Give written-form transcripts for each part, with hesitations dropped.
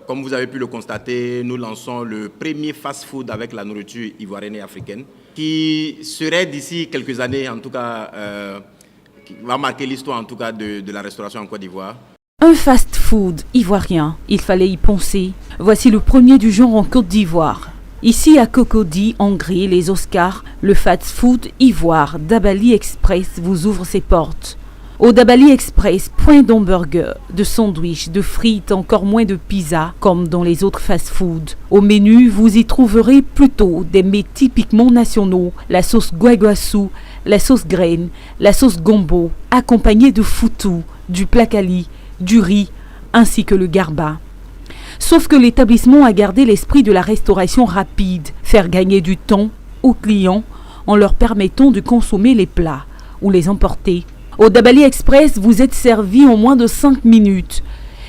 Comme vous avez pu le constater, nous lançons le premier fast-food avec la nourriture ivoirienne et africaine, qui serait d'ici quelques années, en tout cas, qui va marquer l'histoire en tout cas de la restauration en Côte d'Ivoire. Un fast-food ivoirien, il fallait y penser. Voici le premier du genre en Côte d'Ivoire. Ici à Cocody, Hongrie, les Oscars, le fast-food ivoire Dabali Express vous ouvre ses portes. Au Dabali Express, point d'hamburger, de sandwich, de frites, encore moins de pizza, comme dans les autres fast-foods. Au menu, vous y trouverez plutôt des mets typiquement nationaux, la sauce guaguassou, la sauce graine, la sauce gombo, accompagnée de foutou, du plakali, du riz, ainsi que le garba. Sauf que l'établissement a gardé l'esprit de la restauration rapide, faire gagner du temps aux clients en leur permettant de consommer les plats ou les emporter. Au Dabali Express, vous êtes servi en moins de 5 minutes.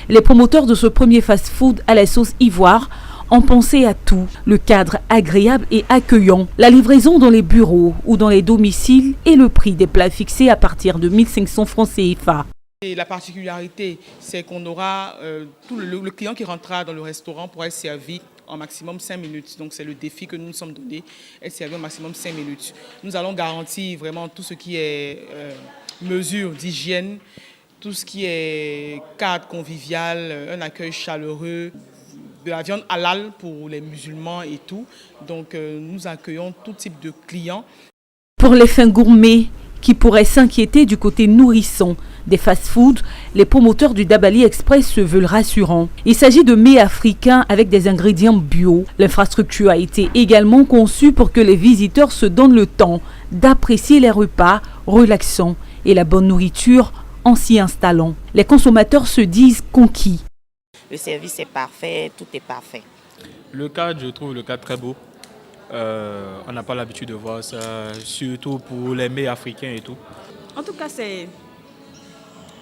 Les promoteurs de ce premier fast-food à la sauce ivoire ont pensé à tout. Le cadre agréable et accueillant, la livraison dans les bureaux ou dans les domiciles et le prix des plats fixés à partir de 1500 francs CFA. Et la particularité, c'est qu'on aura le client qui rentrera dans le restaurant pourra être servi en maximum 5 minutes. Donc c'est le défi que nous nous sommes donné, être servi en maximum 5 minutes. Nous allons garantir vraiment tout ce qui est mesures d'hygiène, tout ce qui est cadre convivial, un accueil chaleureux, de la viande halal pour les musulmans et tout. Donc nous accueillons tout type de clients. Pour les fins gourmets qui pourraient s'inquiéter du côté nourrissant des fast-foods, les promoteurs du Dabali Express se veulent rassurants. Il s'agit de mets africains avec des ingrédients bio. L'infrastructure a été également conçue pour que les visiteurs se donnent le temps d'apprécier les repas relaxants et la bonne nourriture en s'y installant. Les consommateurs se disent conquis. Le service est parfait, tout est parfait. Le cadre, je trouve le cadre très beau. On n'a pas l'habitude de voir ça, surtout pour les mets africains et tout. En tout cas, c'est...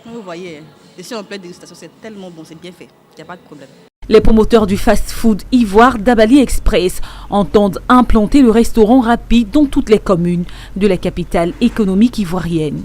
Vous voyez, ici en pleine dégustation, c'est tellement bon, c'est bien fait. Il n'y a pas de problème. Les promoteurs du fast-food ivoire Dabali Express entendent implanter le restaurant rapide dans toutes les communes de la capitale économique ivoirienne.